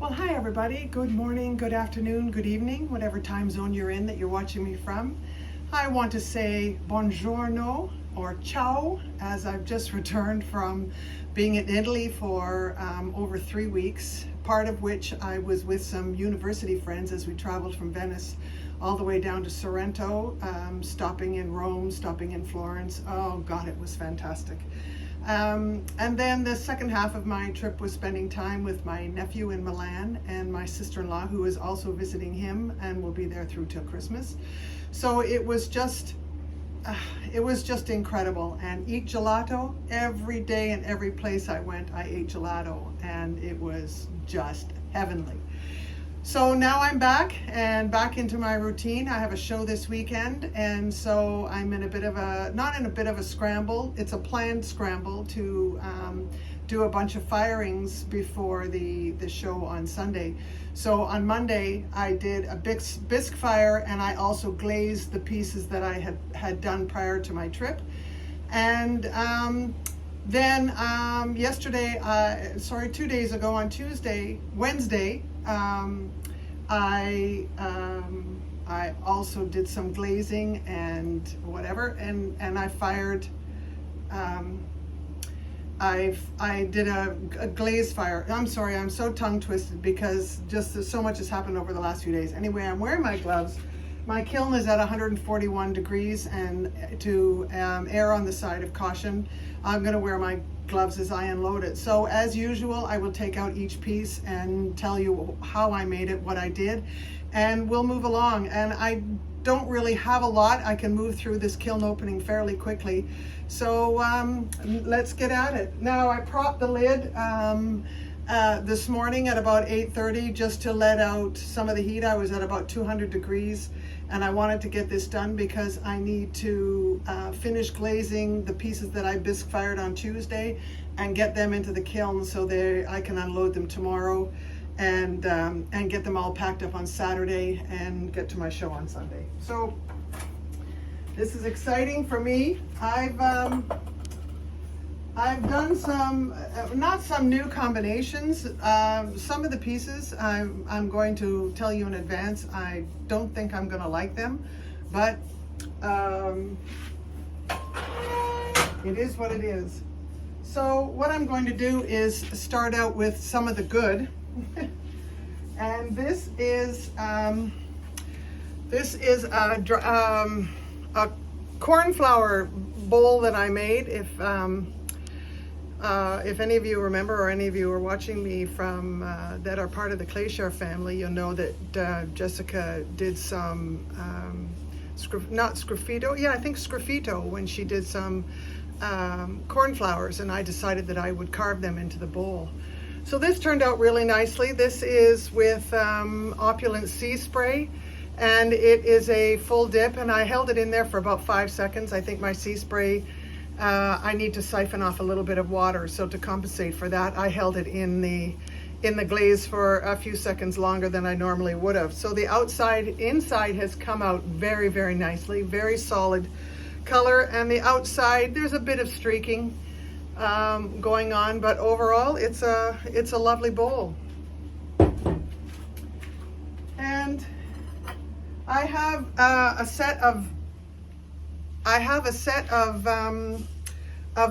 Well, hi everybody. Good morning, good afternoon, good evening, whatever time zone you're in that you're watching me from. I want to say buongiorno or ciao, as I've just returned from being in Italy for over 3 weeks, part of which I was with some university friends as we traveled from Venice all the way down to Sorrento, stopping in Rome, stopping in Florence. Oh God, it was fantastic. And then the second half of my trip was spending time with my nephew in Milan and my sister-in-law, who is also visiting him and will be there through till Christmas. So it was just incredible. And eat gelato every day, and every place I went, I ate gelato, and it was just heavenly. So now I'm back into my routine. I have a show this weekend, and so I'm in a bit of a, not in a bit of a scramble, it's a planned scramble to do a bunch of firings before the show on Sunday. So on Monday I did a bisque fire, and I also glazed the pieces that I had done prior to my trip. And then yesterday, 2 days ago on Wednesday, I also did some glazing and whatever, and I fired. I did a glaze fire. I'm sorry, I'm so tongue twisted because just so much has happened over the last few days. Anyway, I'm wearing my gloves. My kiln is at 141 degrees, and to err on the side of caution, I'm going to wear my gloves as I unload it. So as usual, I will take out each piece and tell you how I made it, what I did, and we'll move along. And I don't really have a lot. I can move through this kiln opening fairly quickly. So let's get at it. Now I propped the lid this morning at about 8:30 just to let out some of the heat. I was at about 200 degrees. And I wanted to get this done because I need to finish glazing the pieces that I bisque fired on Tuesday and get them into the kiln so I can unload them tomorrow and get them all packed up on Saturday and get to my show on Sunday. So this is exciting for me. I've done some, not some new combinations. Some of the pieces I'm going to tell you in advance. I don't think I'm going to like them, but it is what it is. So what I'm going to do is start out with some of the good. And this is a cornflower bowl that I made. If any of you remember, or any of you are watching me from that are part of the Glaze family, you'll know that Jessica did some sgraffito when she did some cornflowers, and I decided that I would carve them into the bowl. So this turned out really nicely. This is with Opulence sea spray, and it is a full dip, and I held it in there for about 5 seconds. I think my sea spray, I need to siphon off a little bit of water, so to compensate for that, I held it in the glaze for a few seconds longer than I normally would have. So the inside has come out very, very nicely, very solid color, and the outside there's a bit of streaking going on, but overall it's a lovely bowl. And I have a set of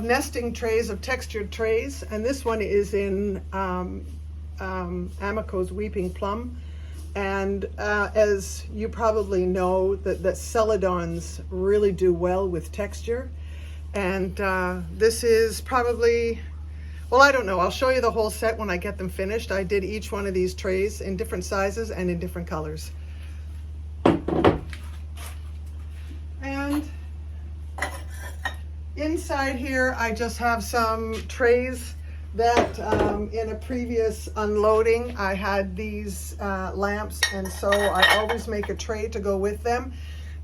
nesting trays, of textured trays, and this one is in Amaco's Weeping Plum. And as you probably know, that celadons really do well with texture. And this is probably, well, I don't know. I'll show you the whole set when I get them finished. I did each one of these trays in different sizes and in different colors. And inside here, I just have some trays that in a previous unloading, I had these lamps, and so I always make a tray to go with them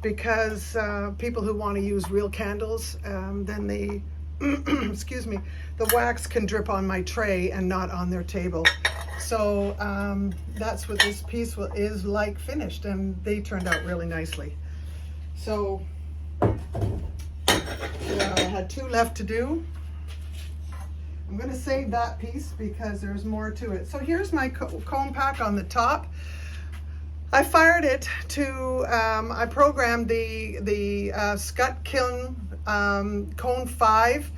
because people who want to use real candles, then they, excuse me, the wax can drip on my tray and not on their table. So that's what this piece is like finished, and they turned out really nicely. So I had 2 left to do. I'm going to save that piece because there's more to it. So here's my cone pack on the top. I fired it to, I programmed the Scut Kiln Cone 5,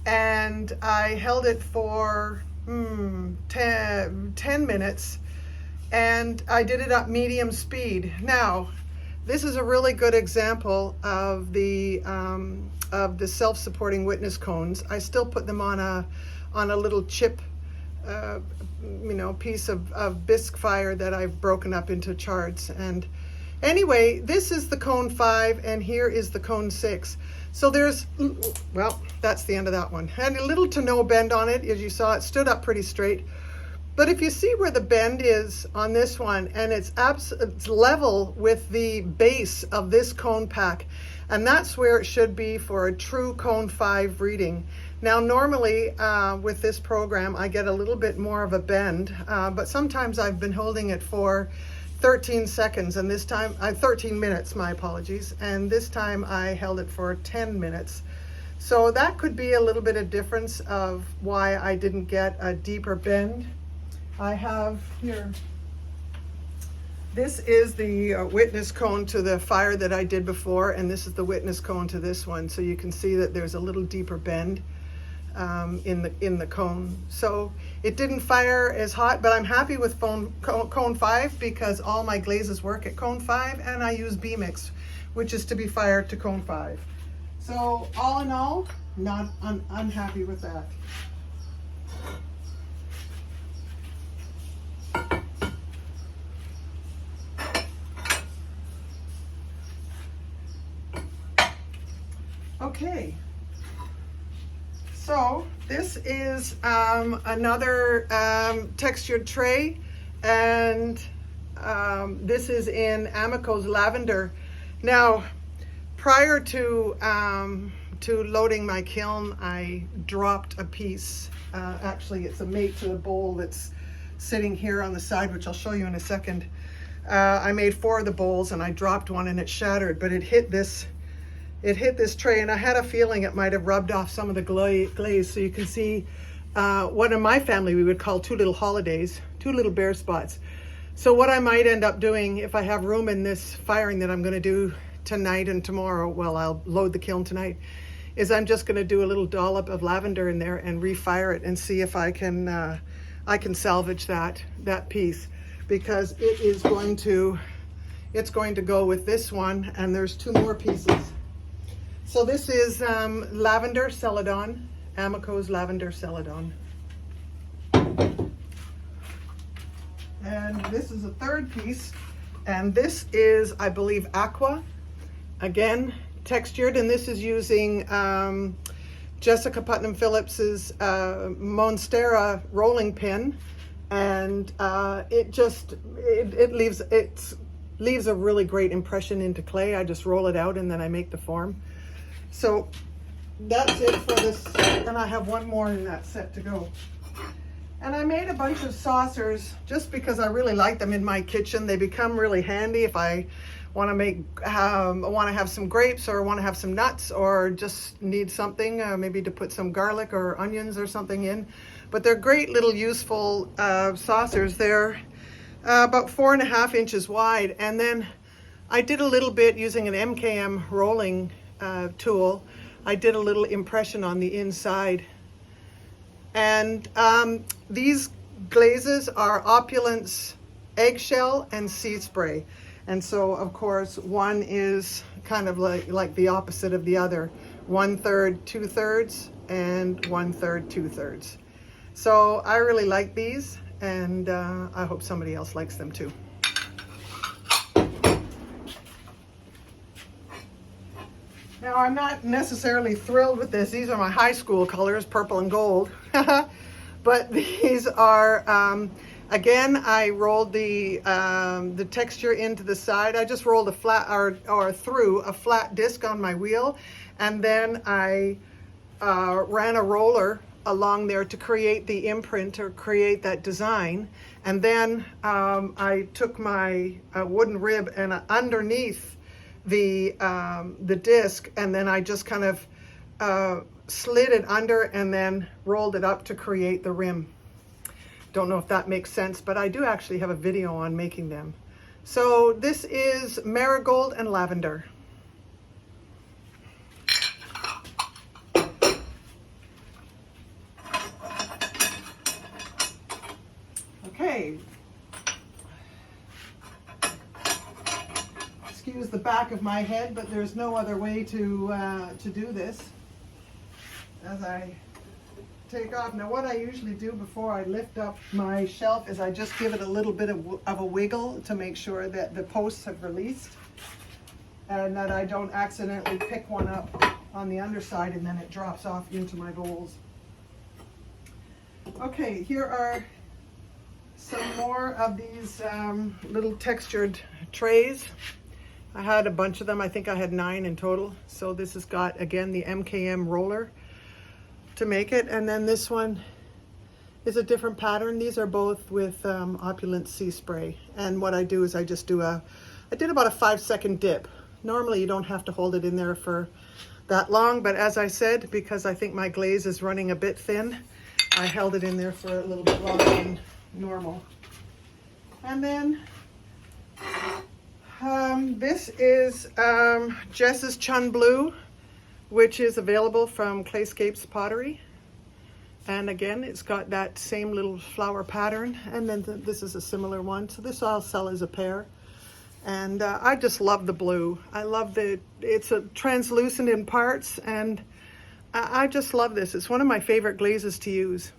and I held it for 10 minutes, and I did it up medium speed. Now, this is a really good example of the self-supporting witness cones. I still put them on a little chip, piece of bisque fire that I've broken up into chards. And anyway, this is the cone 5, and here is the cone 6. So there's, well, that's the end of that one. And a little to no bend on it. As you saw, it stood up pretty straight. But if you see where the bend is on this one, and it's level with the base of this cone pack, and that's where it should be for a true cone 5 reading. Now, normally with this program, I get a little bit more of a bend, but sometimes I've been holding it for 13 seconds, and this time, 13 minutes, my apologies, and this time I held it for 10 minutes. So that could be a little bit of difference of why I didn't get a deeper bend. I have here, this is the witness cone to the fire that I did before, and this is the witness cone to this one. So you can see that there's a little deeper bend in the cone. So it didn't fire as hot, but I'm happy with cone 5 because all my glazes work at cone 5, and I use B-mix, which is to be fired to cone 5. So all in all, not unhappy with that. Okay, so this is another textured tray, and this is in Amaco's lavender. Now, prior to loading my kiln, I dropped a piece. Actually, it's a mate to the bowl that's sitting here on the side, which I'll show you in a second. I made 4 of the bowls, and I dropped one, and it shattered, but it hit this tray, and I had a feeling it might have rubbed off some of the glaze. So you can see what in my family we would call 2 little holidays, 2 little bare spots. So what I might end up doing if I have room in this firing that I'm going to do tonight and tomorrow, well, I'll load the kiln tonight, is I'm just going to do a little dollop of lavender in there and refire it and see if I can salvage that piece, because it's going to go with this one, and there's 2 more pieces. So this is lavender celadon, Amaco's lavender celadon. And this is a 3rd piece, and this is, I believe, aqua, again, textured, and this is using Jessica Putnam Phillips's Monstera rolling pin, and it leaves a really great impression into clay. I just roll it out and then I make the form. So that's it for this, and I have 1 more in that set to go. And I made a bunch of saucers just because I really like them in my kitchen. They become really handy if I want to have some grapes, or want to have some nuts, or just need something, maybe to put some garlic or onions or something in. But they're great little useful saucers. They're about 4.5 inches wide, and then I did a little bit using an MKM rolling tool. I did a little impression on the inside, and these glazes are Opulence eggshell and sea spray, and so of course one is kind of like the opposite of the other, 1/3 2/3 and 1/3 2/3. So I really like these, and I hope somebody else likes them too. Now, I'm not necessarily thrilled with this. These are my high school colors, purple and gold. But these are, again, I rolled the texture into the side. I just rolled a flat, or through a flat disc on my wheel, and then I ran a roller along there to create the imprint, or create that design. And then I took my wooden rib and underneath the disc, and then I just kind of slid it under and then rolled it up to create the rim. Don't know if that makes sense, but I do actually have a video on making them. So this is marigold and lavender. Okay. Excuse the back of my head, but there's no other way to do this as I take off. Now what I usually do before I lift up my shelf is I just give it a little bit of a wiggle to make sure that the posts have released and that I don't accidentally pick one up on the underside and then it drops off into my bowls. Okay, here are some more of these little textured trays. I had a bunch of them. I think I had 9 in total. So this has got, again, the MKM roller to make it. And then this one is a different pattern. These are both with Opulence sea spray. And what I do is I just do I did about a 5-second dip. Normally you don't have to hold it in there for that long, but as I said, because I think my glaze is running a bit thin, I held it in there for a little bit longer than normal. And then this is Jess's Chun Blue, which is available from Clayscapes Pottery. And again, it's got that same little flower pattern. And then this is a similar one. So this I'll sell as a pair. And I just love the blue. I love it's a translucent in parts, and I just love this. It's one of my favorite glazes to use.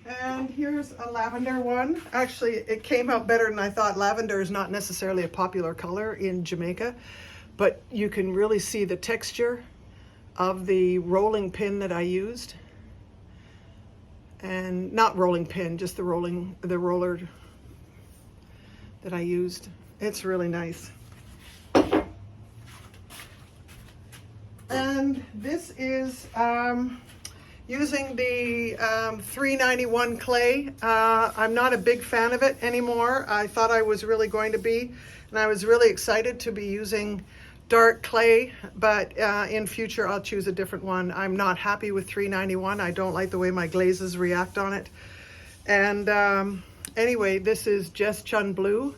And here's a lavender one. Actually, it came out better than I thought. Lavender is not necessarily a popular color in Jamaica, but you can really see the texture of the rolling pin that I used. And not rolling pin, just the roller that I used. It's really nice. And this is using the 391 clay. I'm not a big fan of it anymore. I thought I was really going to be, and I was really excited to be using dark clay, but in future I'll choose a different one. I'm not happy with 391. I don't like the way my glazes react on it. And anyway, this is just Chun Blue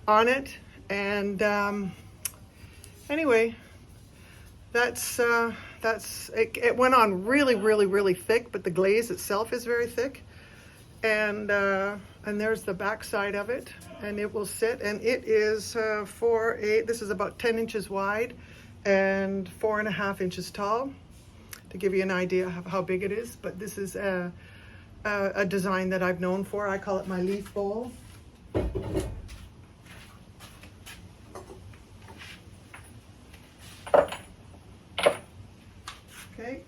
on it. And anyway, that's it went on really thick, but the glaze itself is very thick. And there's the back side of it, and it will sit, and it is this is about 10 inches wide and 4.5 inches tall, to give you an idea of how big it is. But this is a design that I've known for. I call it my leaf bowl. Okay,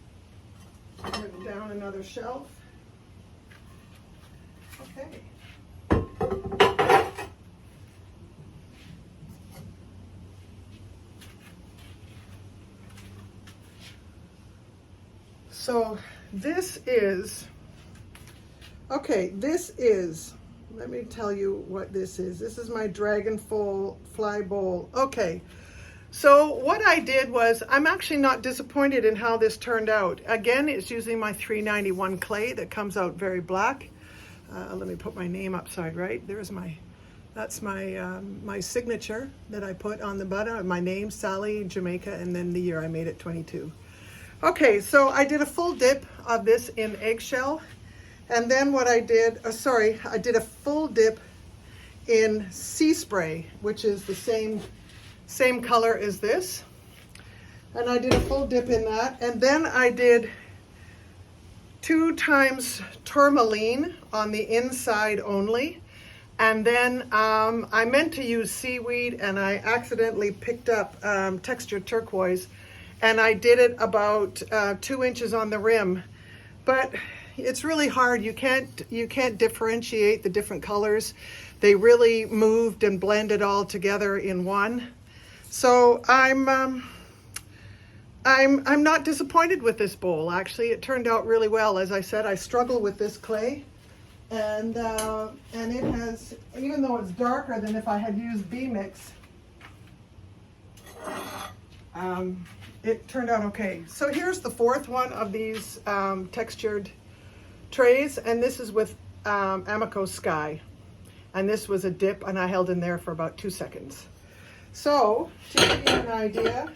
put it down another shelf. Okay. So this is, let me tell you what this is. This is my Dragonfly bowl. Okay. So what I did was, I'm actually not disappointed in how this turned out. Again, it's using my 391 clay that comes out very black. Let me put my name upside right. That's my signature that I put on the bottom. My name, Sally, Jamaica, and then the year I made it, 22. Okay, so I did a full dip of this in eggshell. And then what I did, I did a full dip in sea spray, which is the same color as this. And I did a full dip in that. And then I did 2 times tourmaline on the inside only. And then I meant to use seaweed, and I accidentally picked up textured turquoise, and I did it about 2 inches on the rim. But it's really hard. You can't differentiate the different colors. They really moved and blended all together in one. So I'm not disappointed with this bowl. Actually, it turned out really well. As I said, I struggle with this clay, and it has, even though it's darker than if I had used B-Mix, it turned out okay. So here's the fourth one of these textured trays, and this is with Amaco Sky. And this was a dip, and I held in there for about 2 seconds. So, to give you an idea,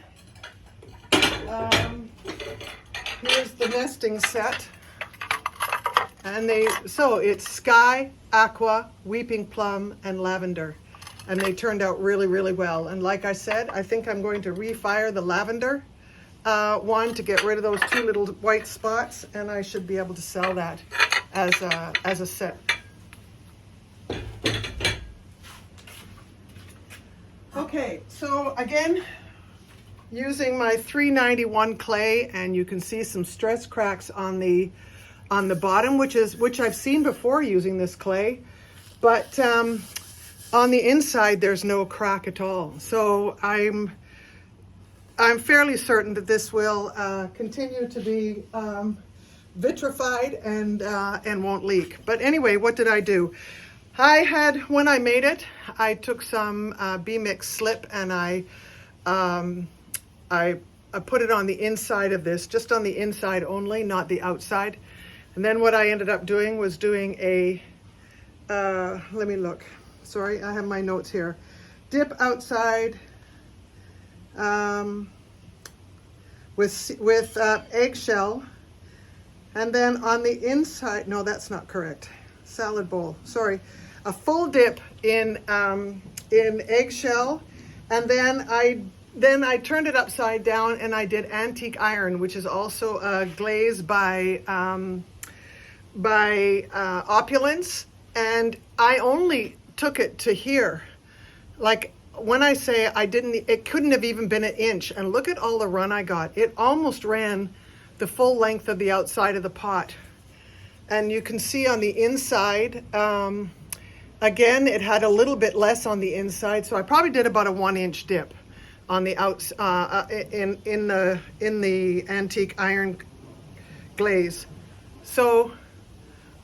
here's the nesting set. And so it's Sky, Aqua, Weeping Plum, and Lavender. And they turned out really, really well. And like I said, I think I'm going to refire the lavender one to get rid of those 2 little white spots, and I should be able to sell that as a set. Okay, so again, using my 391 clay, and you can see some stress cracks on the bottom, which I've seen before using this clay, but on the inside there's no crack at all. So I'm fairly certain that this will continue to be vitrified and won't leak. But anyway, what did I do? When I made it, I took some B-mix slip and I put it on the inside of this, just on the inside only, not the outside. And then what I ended up doing was doing a, let me look. Sorry, I have my notes here. Dip outside with eggshell, and then on the inside, no, that's not correct. Salad bowl, sorry. A full dip in eggshell, and then I turned it upside down and I did antique iron, which is also a glaze by Opulence, and I only took it to here. Like when I say it couldn't have even been 1 inch, and look at all the run I got. It almost ran the full length of the outside of the pot. And you can see on the inside, again, it had a little bit less on the inside, so I probably did about a 1 inch dip on the in the antique iron glaze. So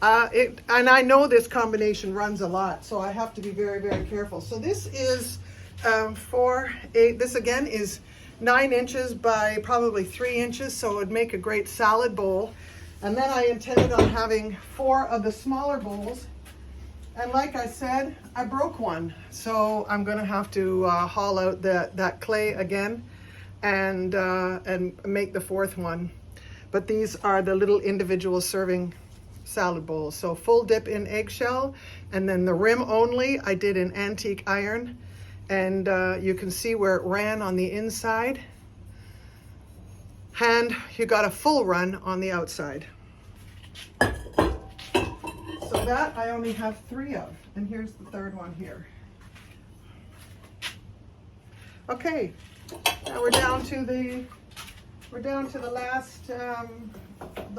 and I know this combination runs a lot, so I have to be very, very careful. So this is 4/8. This again is 9 inches by probably 3 inches, so it would make a great salad bowl. And then I intended on having 4 of the smaller bowls. And like I said, I broke one. So I'm gonna have to haul out that clay again and make the 4th one. But these are the little individual serving salad bowls. So full dip in eggshell, and then the rim only I did in antique iron. And you can see where it ran on the inside. And you got a full run on the outside. So that I only have 3 of, and here's the 3rd one here. Okay, now we're down to the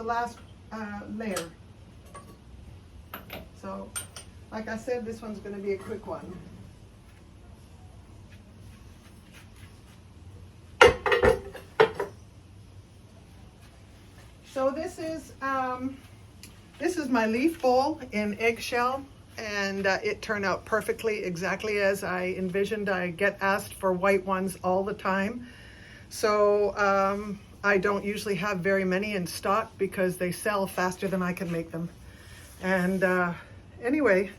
last layer. So, like I said, this one's going to be a quick one. So this is my leaf bowl in eggshell, and it turned out perfectly, exactly as I envisioned. I get asked for white ones all the time. So I don't usually have very many in stock because they sell faster than I can make them. And anyway,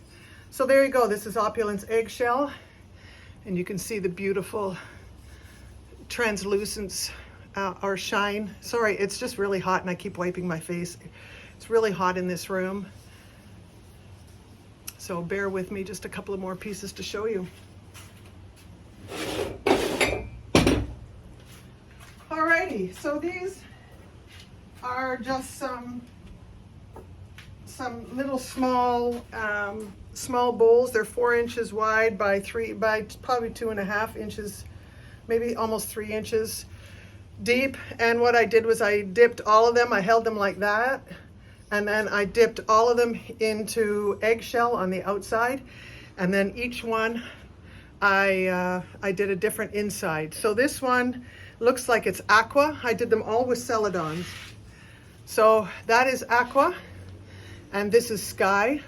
so there you go. This is Opulence eggshell, and you can see the beautiful translucence or shine. Sorry, it's just really hot and I keep wiping my face. It's really hot in this room. So bear with me, just a couple of more pieces to show you. Alrighty, so these are just some little small bowls. They're 4 inches wide by probably 2.5 inches, maybe almost 3 inches deep. And what I did was I dipped all of them. I held them like that, and then I dipped all of them into eggshell on the outside, and then each one I did a different inside. So this one looks like it's aqua. I did them all with celadons. So that is aqua, and this is sky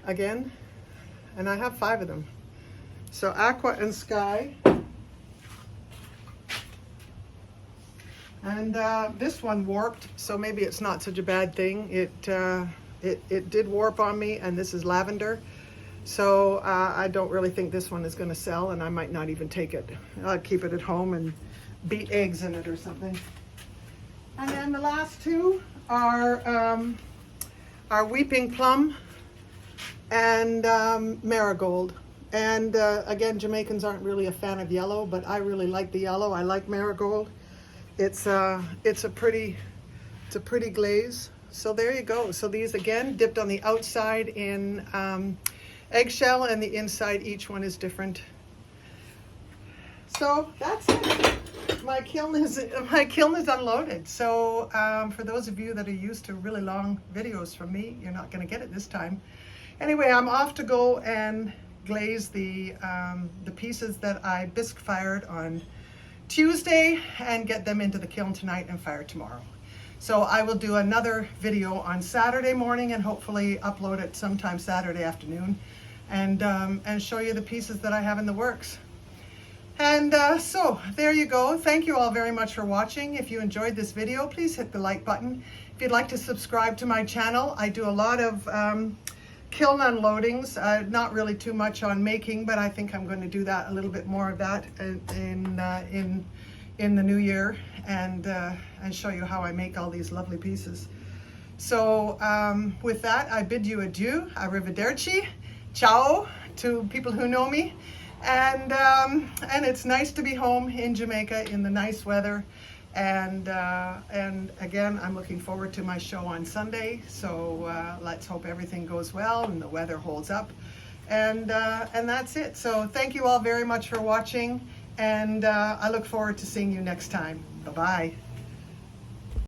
again, and I have 5 of them. So aqua and sky. And this one warped, so maybe it's not such a bad thing. It did warp on me, and this is lavender. So I don't really think this one is going to sell, and I might not even take it. I'll keep it at home and beat eggs in it or something. And then the last two are Weeping Plum and Marigold. And again, Jamaicans aren't really a fan of yellow, but I really like the yellow. I like Marigold. It's a pretty glaze. So there you go. So these again dipped on the outside in eggshell, and the inside, each one is different. So that's it. My kiln is unloaded. So for those of you that are used to really long videos from me, you're not going to get it this time. Anyway, I'm off to go and glaze the pieces that I bisque fired on Tuesday and get them into the kiln tonight and fire tomorrow. So I will do another video on Saturday morning and hopefully upload it sometime Saturday afternoon and show you the pieces that I have in the works. And so there you go. Thank you all very much for watching. If you enjoyed this video, please hit the like button. If you'd like to subscribe to my channel, I do a lot of kiln unloadings, not really too much on making, but I think I'm going to do that, a little bit more of that in the new year, and show you how I make all these lovely pieces. So with that, I bid you adieu, arrivederci, ciao to people who know me, and it's nice to be home in Jamaica in the nice weather. And again, I'm looking forward to my show on Sunday. So let's hope everything goes well and the weather holds up. And that's it. So thank you all very much for watching. And I look forward to seeing you next time. Bye-bye.